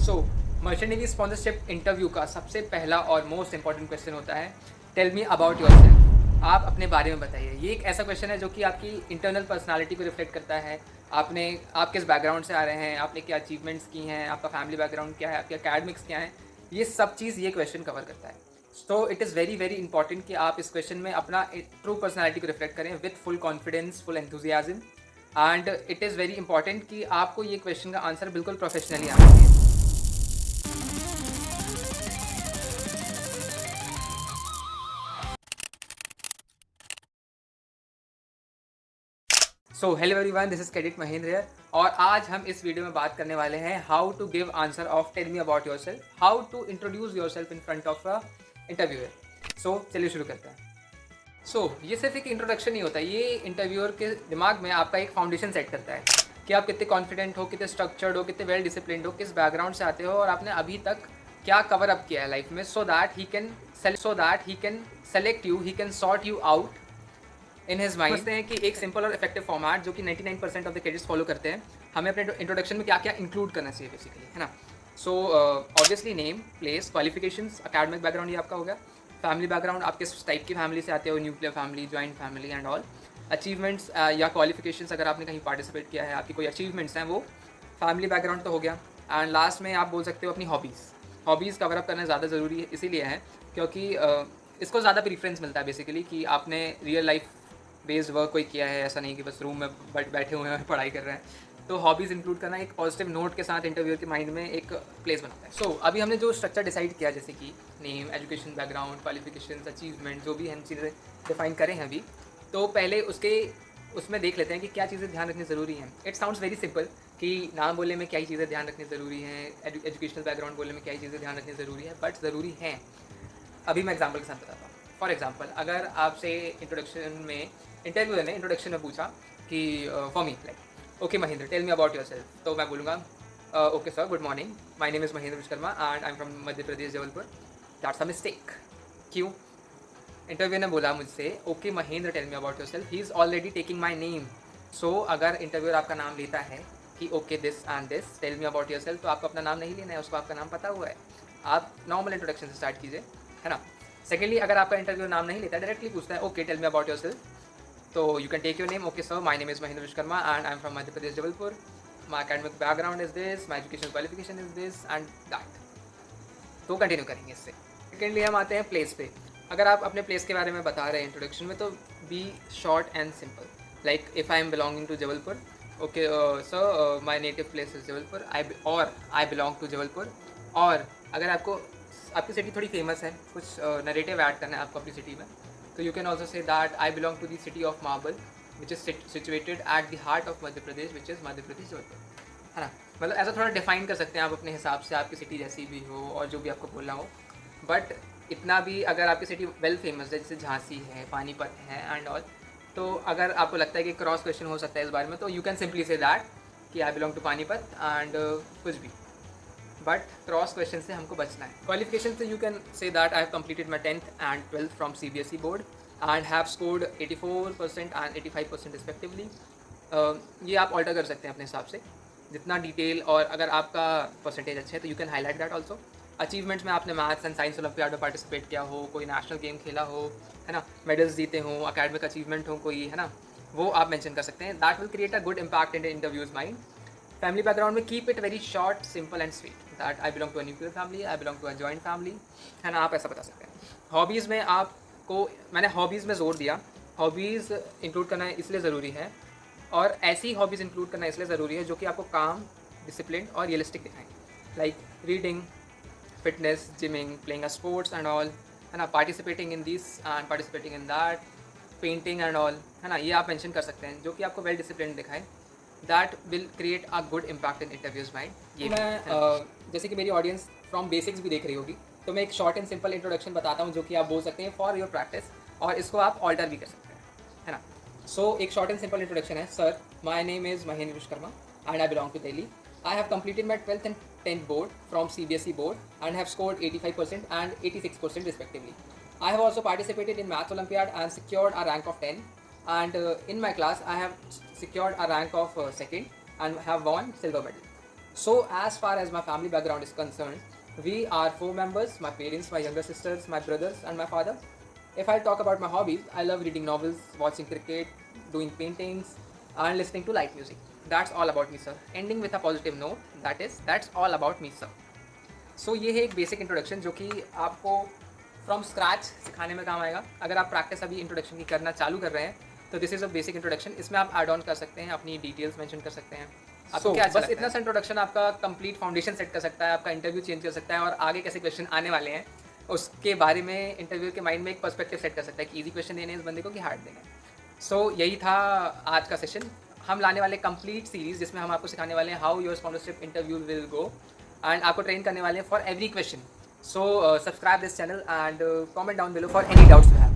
So merchant navy sponsorship interview का सबसे पहला और मोस्ट इंपॉर्टेंट क्वेश्चन होता है, टेल मी अबाउट योरसेल्फ। आप अपने बारे में बताइए। ये एक ऐसा क्वेश्चन है जो कि आपकी इंटरनल पर्सनालिटी को रिफ्लेक्ट करता है। आप किस बैकग्राउंड से आ रहे हैं, आपने क्या अचीवमेंट्स की हैं, आपका फैमिली बैकग्राउंड क्या है, आपके अकेडमिक्स क्या हैं, ये सब चीज़ ये क्वेश्चन कवर करता है। तो it is very very important कि आप इस क्वेश्चन में अपना ट्रू पर्सनैलिटी को रिफ्लेक्ट करें with full confidence, full enthusiasm. And it is very important कि आपको ये क्वेश्चन का आंसर बिल्कुल प्रोफेशनली आना चाहिए। So hello everyone, this is cadet Mahendra here. और आज हम इस वीडियो में बात करने वाले हैं how to give answer of tell me about your self, how to introduce your self in front of a interviewer. So चलिए शुरू करते हैं। ये सिर्फ एक इंट्रोडक्शन नहीं होता, ये इंटरव्यूअर के दिमाग में आपका एक फाउंडेशन सेट करता है कि आप कितने कॉन्फिडेंट हो, कितने स्ट्रक्चर्ड हो, कितने वेल डिसिप्लिन्ड हो, किस बैकग्राउंड से आते हो और आपने अभी तक क्या कवर अप किया है लाइफ में, so that he can select you, he can sort you out in his mind. समझते हैं कि एक सिंपल और इफेक्टिव फॉर्मेट जो कि 99% ऑफ द कैडेट्स फॉलो करते हैं, हमें अपने इंट्रोडक्शन में क्या क्या इंक्लूड करना चाहिए बेसिकली, है ना। So obviously name, place, qualifications, academic background ये आपका हो गया, फैमिली बैकग्राउंड, आप किस टाइप की फैमिली से आते हो, nuclear family, joint family and all, achievements या क्वालिफिकेशंस, अगर आपने कहीं पार्टिसिपेट किया है, आपकी कोई अचीवमेंट्स हैं, वो फैमिली बैकग्राउंड तो हो गया। एंड लास्ट में आप बोल सकते हो अपनी हॉबीज़ कवर अप करना ज़्यादा ज़रूरी है, इसीलिए है क्योंकि इसको ज़्यादा प्रीफ्रेंस मिलता है बेसिकली कि आपने रियल लाइफ बेस्ड वर्क कोई किया है, ऐसा नहीं कि बस रूम में बैठे हुए हैं पढ़ाई कर रहे हैं। तो हॉबीज़ इंक्लूड करना एक पॉजिटिव नोट के साथ इंटरव्यूअर के माइंड में एक प्लेस बनाता है। अभी हमने जो स्ट्रक्चर डिसाइड किया, जैसे कि name, education background, qualifications, achievement, जो भी हम चीज़ें डिफाइन करें हैं अभी, तो पहले उसमें देख लेते हैं कि क्या चीज़ें ध्यान रखनी ज़रूरी हैं। इट साउंड्स वेरी सिंपल कि नाम बोलने में क्या ही चीज़ें ध्यान रखनी ज़रूरी हैं, एजुकेशनल बैकग्राउंड बोलने में क्या ही चीज़ें ध्यान रखनी ज़रूरी है, बट ज़रूरी हैं। अभी मैं एग्जाम्पल के साथ बताता हूँ। फॉर एग्जाम्पल, अगर आपसे इंटरव्यूअर ने इंट्रोडक्शन में पूछा कि for me like, okay Mahendra, tell me about your self, तो मैं बोलूँगा okay sir, good morning, my name is Mahendra Vishwakarma and I am from Madhya Pradesh, Jabalpur. That's a mistake. क्यों? इंटरव्यू ने बोला मुझसे, okay Mahendra, tell me about your self, he is already taking my name. So अगर interviewer आपका नाम लेता है कि okay this and this, tell me about your self, तो आपको अपना नाम नहीं लेना है, उसको आपका नाम पता हुआ है। आप नॉर्मल इंट्रोडक्शन से स्टार्ट कीजिए, है ना। सेकेंडली, अगर आपका इंटरव्यू नाम नहीं लेता, डायरेक्टली पूछता है okay tell me about your self, तो you can take your name, okay sir, my name is Mahendra Vishwakarma and I am from Madhya Pradesh, Jabalpur, my academic background is this, my education qualification is this and that. तो continue करेंगे इससे। Secondly हम आते हैं place पे। अगर आप अपने प्लेस के बारे में बता रहे हैं इंट्रोडक्शन में, तो be short and simple. Like if I am belonging to Jabalpur, okay sir, my native place is Jabalpur, I belong to Jabalpur. और अगर आपकी सिटी थोड़ी फेमस है, कुछ नरेटिव ऐड करना है आपको अपनी सिटी में, तो you can also say that I belong to the city of marble which is situated at the heart of Madhya Pradesh, which is Madhya Pradesh, Jabalpur, है ना। मतलब ऐसा थोड़ा डिफाइन कर सकते हैं आप अपने हिसाब से, आपकी सिटी जैसी भी हो और जो भी आपको बोलना हो। बट इतना भी, अगर आपकी सिटी वेल फेमस है, जैसे झांसी है, पानीपत है एंड ऑल, तो अगर आपको लगता है कि क्रॉस क्वेश्चन हो सकता है इस बारे में, तो you can simply say that कि I belong to Panipat and कुछ भी। बट क्रॉस क्वेश्चन से हमको बचना है। क्वालिफिकेशन से you can say that I have completed my 10th and 12th from CBSE board and have scored 84% and 85% respectively. ये आप ऑल्टर कर सकते हैं अपने हिसाब से जितना डिटेल, और अगर आपका परसेंटेज अच्छा है तो you can highlight that also. Achievements में आपने मैथ्स एंड साइंस ओलंपियाड में पार्टिसिपेट किया हो, कोई नेशनल गेम खेला हो, है ना, मेडल्स जीते हो, अकेडमिक अचीवमेंट हो कोई, है ना, वो आप मेंशन कर सकते हैं। That will create a good impact in the interview's mind. Family background में keep it very short, simple and sweet, that I belong to a nuclear family, I belong to a joint family, है ना, आप ऐसा बता सकते हैं। Hobbies में मैंने हॉबीज़ में जोर दिया। हॉबीज़ इंक्लूड करना इसलिए ज़रूरी है, और ऐसी हॉबीज़ इंक्लूड करना इसलिए ज़रूरी है जो कि आपको काम, डिसिप्लिन और रियलिस्टिक दिखाएं। Like reading, fitness, gymming, playing a sports and all, है ना, participating in this and participating in that, painting and all, है ना, ये आप मेंशन कर सकते हैं जो कि आपको वेल डिसिप्लिन दिखाए। That will create a good impact in interviews mind. ये जैसे कि मेरी ऑडियंस फ्रॉम बेसिक्स भी देख रही होगी, तो मैं एक शॉर्ट एंड सिंपल इंट्रोडक्शन बताता हूँ जो कि आप बोल सकते हैं फॉर योर प्रैक्टिस, और इसको आप ऑल्टर भी कर सकते हैं, है ना। एक शॉर्ट एंड सिंपल इंट्रोडक्शन है। Sir, my name is Mahendra Vishwakarma and I belong to Delhi. I have completed my 12th and 10th board from CBSE board and have scored 85% and 86% respectively. I have also participated in Maths Olympiad and secured a rank of 10. And in my class, I have secured a rank of second and have won silver medal. So as far as my family background is concerned, we are 4 members: my parents, my younger sisters, my brothers, and my father. If I talk about my hobbies, I love reading novels, watching cricket, doing paintings, and listening to light music. That's all about me, sir. Ending with a positive note, that's all about me, sir. So ये है एक basic introduction जो कि आपको from scratch सिखाने में काम आएगा. अगर आप प्रैक्टिस अभी इंट्रोडक्शन की करना चालू कर रहे हैं तो this is a basic introduction. इसमें आप ऐड ऑन कर सकते हैं, अपनी डिटेल्स मेंशन कर सकते हैं. आपको क्या बस इतना सा इंट्रोडक्शन आपका कंप्लीट फाउंडेशन सेट कर सकता है, आपका इंटरव्यू चेंज कर सकता है, और आगे कैसे क्वेश्चन आने वाले हैं उसके बारे में इंटरव्यू के माइंड में एक पर्सपेक्टिव सेट कर सकता है कि ईजी क्वेश्चन देने हैं इस बंदे को कि हार्ड देने हैं. सो यही था आज का सेशन. हम लाने वाले कंप्लीट सीरीज जिसमें हम आपको सिखाने वाले हैं how your sponsorship interview will go, and आपको ट्रेन करने वाले हैं for every question. So subscribe this channel and comment down below for any doubts you have.